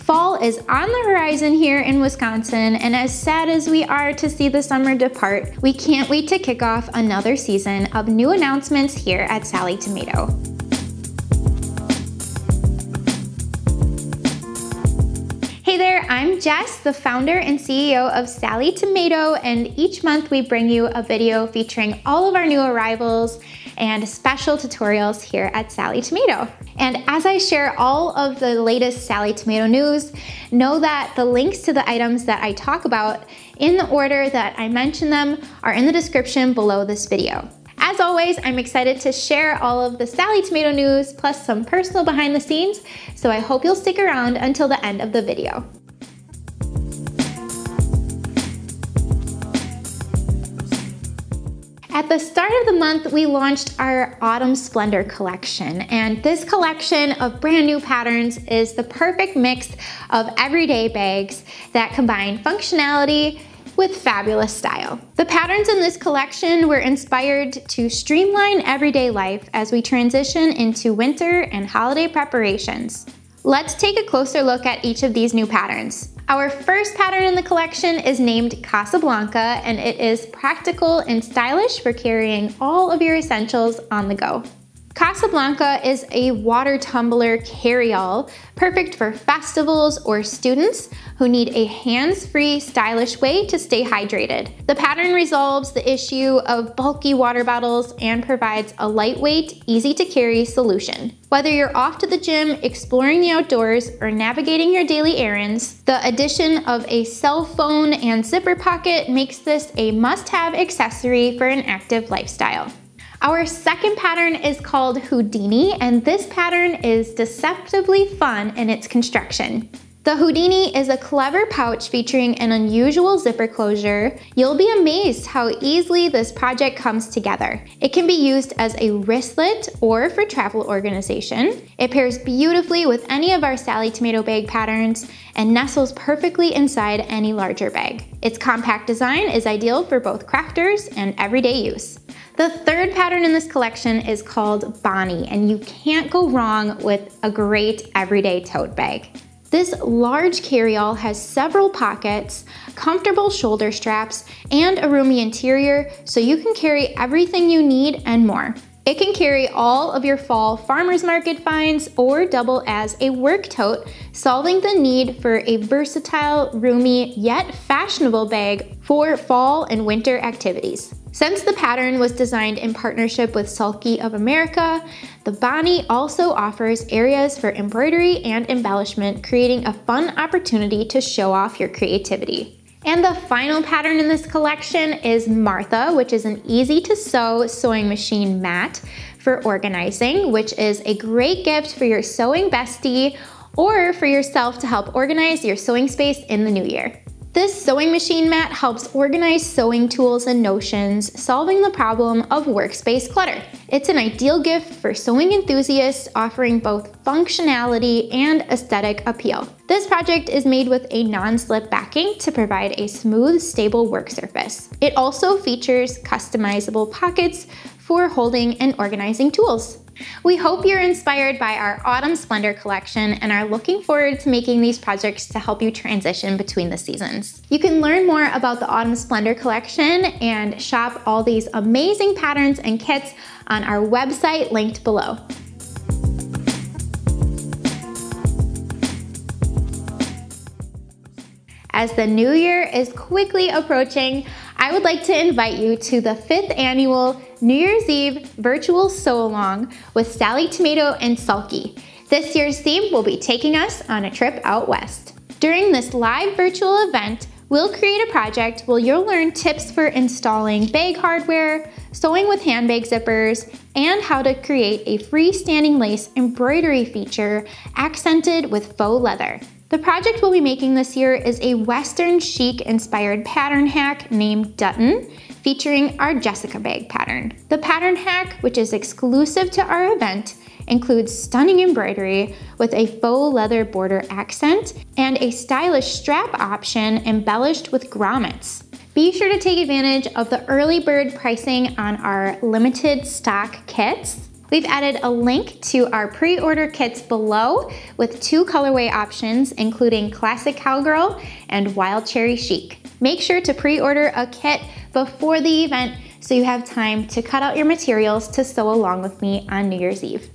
Fall is on the horizon here in Wisconsin, and as sad as we are to see the summer depart, we can't wait to kick off another season of new announcements here at Sallie Tomato. Hey there, I'm Jess, the founder and CEO of Sallie Tomato, and each month we bring you a video featuring all of our new arrivals and special tutorials here at Sallie Tomato. And as I share all of the latest Sallie Tomato news, know that the links to the items that I talk about in the order that I mention them are in the description below this video. As always, I'm excited to share all of the Sallie Tomato news plus some personal behind the scenes, so I hope you'll stick around until the end of the video. At the start of the month, we launched our Autumn Splendor collection, and this collection of brand new patterns is the perfect mix of everyday bags that combine functionality with fabulous style. The patterns in this collection were inspired to streamline everyday life as we transition into winter and holiday preparations. Let's take a closer look at each of these new patterns. Our first pattern in the collection is named CASABLANCA, and it is practical and stylish for carrying all of your essentials on the go. CASABLANCA is a water tumbler carry-all, perfect for festivals or students who need a hands-free, stylish way to stay hydrated. The pattern resolves the issue of bulky water bottles and provides a lightweight, easy-to-carry solution. Whether you're off to the gym, exploring the outdoors, or navigating your daily errands, the addition of a cell phone and zipper pocket makes this a must-have accessory for an active lifestyle. Our second pattern is called Houdini, and this pattern is deceptively fun in its construction. The Houdini is a clever pouch featuring an unusual zipper closure. You'll be amazed how easily this project comes together. It can be used as a wristlet or for travel organization. It pairs beautifully with any of our Sallie Tomato bag patterns and nestles perfectly inside any larger bag. Its compact design is ideal for both crafters and everyday use. The third pattern in this collection is called Bonnie, and you can't go wrong with a great everyday tote bag. This large carry-all has several pockets, comfortable shoulder straps, and a roomy interior, so you can carry everything you need and more. It can carry all of your fall farmers market finds or double as a work tote, solving the need for a versatile, roomy, yet fashionable bag for fall and winter activities. Since the pattern was designed in partnership with Sulky of America, the Bonnie also offers areas for embroidery and embellishment, creating a fun opportunity to show off your creativity. And the final pattern in this collection is Martha, which is an easy-to-sew sewing machine mat for organizing, which is a great gift for your sewing bestie or for yourself to help organize your sewing space in the new year. This sewing machine mat helps organize sewing tools and notions, solving the problem of workspace clutter. It's an ideal gift for sewing enthusiasts, offering both functionality and aesthetic appeal. This project is made with a non-slip backing to provide a smooth, stable work surface. It also features customizable pockets for holding and organizing tools. We hope you're inspired by our Autumn Splendor collection and are looking forward to making these projects to help you transition between the seasons. You can learn more about the Autumn Splendor collection and shop all these amazing patterns and kits on our website linked below. As the new year is quickly approaching, I would like to invite you to the 5th annual New Year's Eve virtual sew-along with Sallie Tomato and Sulky. This year's theme will be taking us on a trip out west. During this live virtual event, we'll create a project where you'll learn tips for installing bag hardware, sewing with handbag zippers, and how to create a freestanding lace embroidery feature accented with faux leather. The project we'll be making this year is a Western chic inspired pattern hack named Dutton, featuring our Jessica bag pattern. The pattern hack, which is exclusive to our event, includes stunning embroidery with a faux leather border accent and a stylish strap option embellished with grommets. Be sure to take advantage of the early bird pricing on our limited stock kits. We've added a link to our pre-order kits below with 2 colorway options, including Classic Cowgirl and Wild Cherry Chic. Make sure to pre-order a kit before the event so you have time to cut out your materials to sew along with me on New Year's Eve.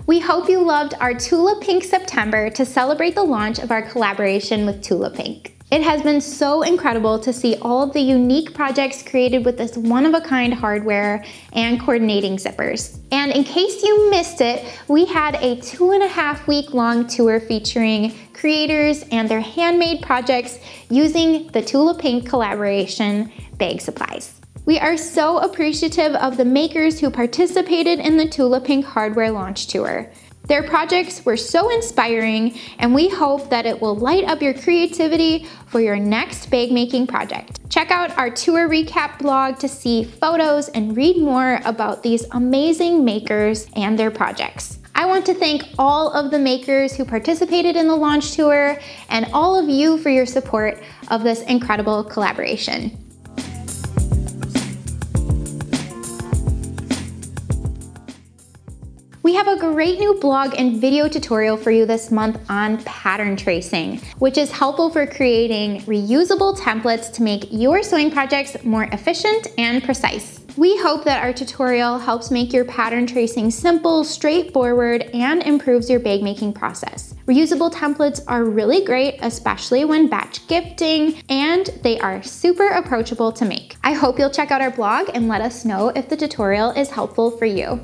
We hope you loved our Tula Pink September to celebrate the launch of our collaboration with Tula Pink. It has been so incredible to see all of the unique projects created with this one-of-a-kind hardware and coordinating zippers. And in case you missed it, we had a 2.5-week-long tour featuring creators and their handmade projects using the Tula Pink collaboration bag supplies. We are so appreciative of the makers who participated in the Tula Pink hardware launch tour. Their projects were so inspiring, and we hope that it will light up your creativity for your next bag making project. Check out our tour recap blog to see photos and read more about these amazing makers and their projects. I want to thank all of the makers who participated in the launch tour and all of you for your support of this incredible collaboration. We have a great new blog and video tutorial for you this month on pattern tracing, which is helpful for creating reusable templates to make your sewing projects more efficient and precise. We hope that our tutorial helps make your pattern tracing simple, straightforward, and improves your bag making process. Reusable templates are really great, especially when batch gifting, and they are super approachable to make. I hope you'll check out our blog and let us know if the tutorial is helpful for you.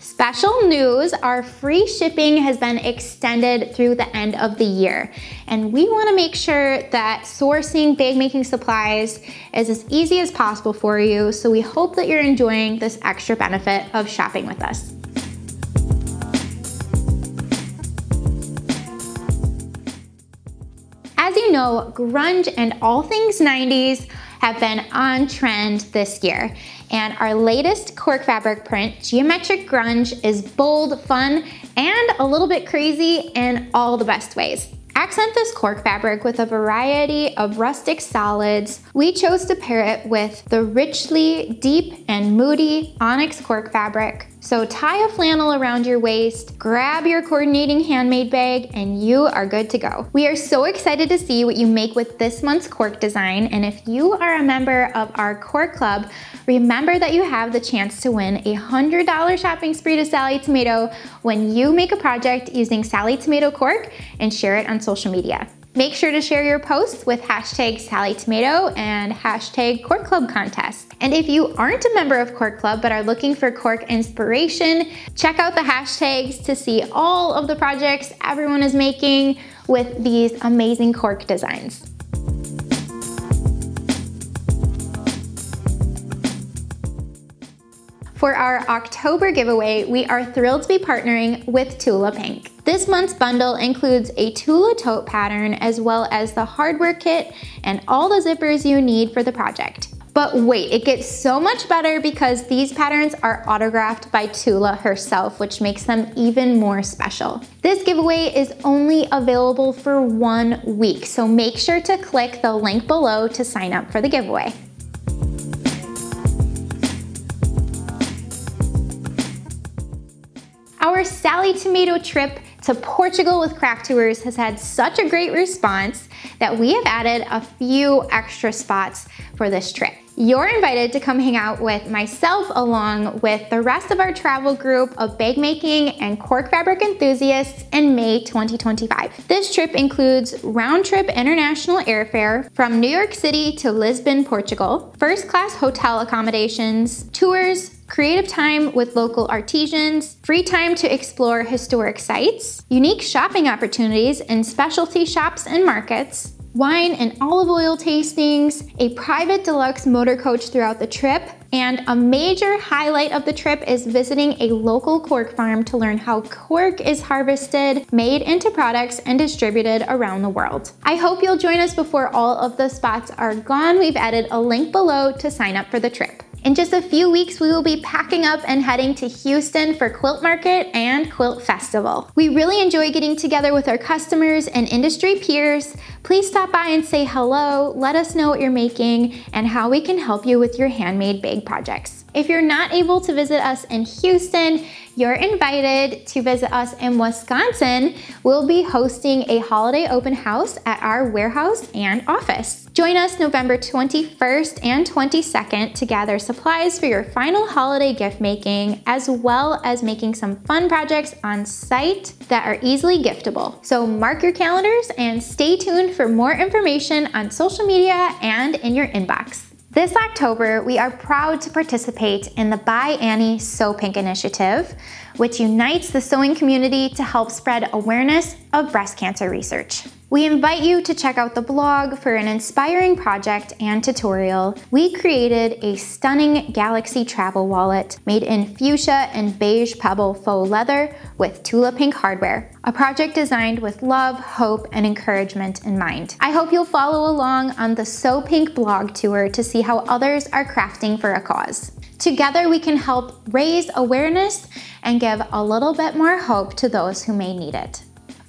Special news, our free shipping has been extended through the end of the year, and we want to make sure that sourcing bag making supplies is as easy as possible for you, so we hope that you're enjoying this extra benefit of shopping with us. As you know, grunge and all things 90s have been on trend this year. And our latest Cork fabric print, Geometric Grunge, is bold, fun, and a little bit crazy in all the best ways. Accent this Cork fabric with a variety of rustic solids. We chose to pair it with the richly deep and moody onyx Cork fabric. So tie a flannel around your waist, grab your coordinating handmade bag, and you are good to go. We are so excited to see what you make with this month's Cork design, and if you are a member of our Cork Club, remember that you have the chance to win a $100 shopping spree to Sallie Tomato when you make a project using Sallie Tomato Cork and share it on social media. Make sure to share your posts with hashtag Sallie Tomato and hashtag Cork Club Contest. And if you aren't a member of Cork Club but are looking for Cork inspiration, check out the hashtags to see all of the projects everyone is making with these amazing Cork designs. For our October giveaway, we are thrilled to be partnering with Tula Pink. This month's bundle includes a Tula tote pattern as well as the hardware kit and all the zippers you need for the project. But wait, it gets so much better because these patterns are autographed by Tula herself, which makes them even more special. This giveaway is only available for 1 week, so make sure to click the link below to sign up for the giveaway. Our Sallie Tomato trip to Portugal with Craft Tours has had such a great response that we have added a few extra spots for this trip. You're invited to come hang out with myself along with the rest of our travel group of bag making and Cork fabric enthusiasts in May 2025. This trip includes round-trip international airfare from New York City to Lisbon, Portugal, first-class hotel accommodations, tours, creative time with local artisans, free time to explore historic sites, unique shopping opportunities in specialty shops and markets, wine and olive oil tastings, a private deluxe motor coach throughout the trip, and a major highlight of the trip is visiting a local cork farm to learn how cork is harvested, made into products, and distributed around the world. I hope you'll join us before all of the spots are gone. We've added a link below to sign up for the trip. In just a few weeks, we will be packing up and heading to Houston for Quilt Market and Quilt Festival. We really enjoy getting together with our customers and industry peers. Please stop by and say hello, let us know what you're making and how we can help you with your handmade bag projects. If you're not able to visit us in Houston, you're invited to visit us in Wisconsin. We'll be hosting a holiday open house at our warehouse and office. Join us November 21st and 22nd to gather supplies for your final holiday gift making, as well as making some fun projects on site that are easily giftable. So mark your calendars and stay tuned for more information on social media and in your inbox. This October, we are proud to participate in the Buy Annie Sew Pink initiative, which unites the sewing community to help spread awareness of breast cancer research. We invite you to check out the blog for an inspiring project and tutorial. We created a stunning Galaxy travel wallet made in fuchsia and beige pebble faux leather with Tula pink hardware, a project designed with love, hope, and encouragement in mind. I hope you'll follow along on the Sew Pink blog tour to see how others are crafting for a cause. Together, we can help raise awareness and give a little bit more hope to those who may need it.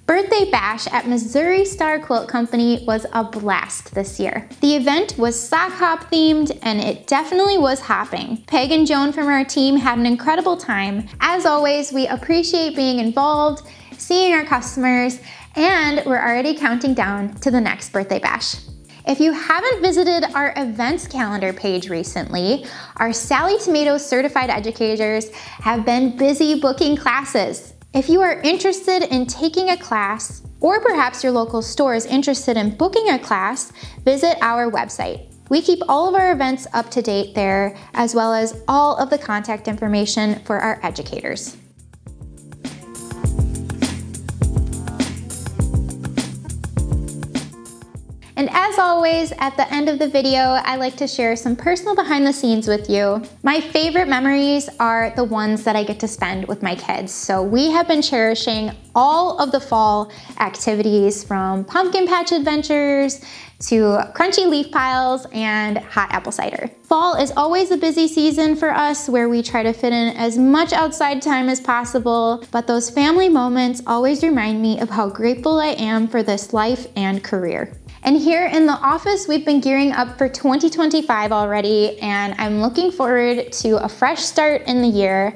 Birthday Bash at Missouri Star Quilt Company was a blast this year. The event was sock hop themed and it definitely was hopping. Peg and Joan from our team had an incredible time. As always, we appreciate being involved, seeing our customers, and we're already counting down to the next Birthday Bash. If you haven't visited our events calendar page recently, our Sallie Tomato certified educators have been busy booking classes. If you are interested in taking a class, or perhaps your local store is interested in booking a class, visit our website. We keep all of our events up to date there, as well as all of the contact information for our educators. And as always, at the end of the video, I like to share some personal behind the scenes with you. My favorite memories are the ones that I get to spend with my kids. So we have been cherishing all of the fall activities, from pumpkin patch adventures to crunchy leaf piles and hot apple cider. Fall is always a busy season for us, where we try to fit in as much outside time as possible, but those family moments always remind me of how grateful I am for this life and career. And here in the office, we've been gearing up for 2025 already, and I'm looking forward to a fresh start in the year.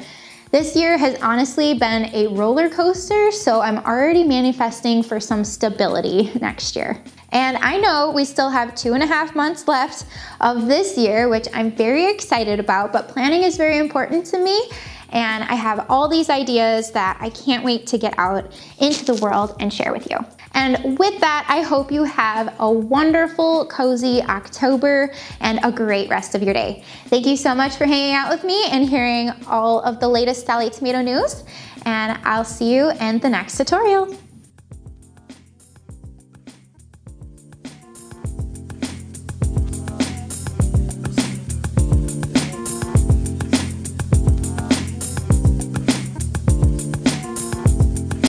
This year has honestly been a roller coaster, so I'm already manifesting for some stability next year. And I know we still have 2.5 months left of this year, which I'm very excited about, but planning is very important to me. And I have all these ideas that I can't wait to get out into the world and share with you. And with that, I hope you have a wonderful, cozy October and a great rest of your day. Thank you so much for hanging out with me and hearing all of the latest Sallie Tomato news. And I'll see you in the next tutorial.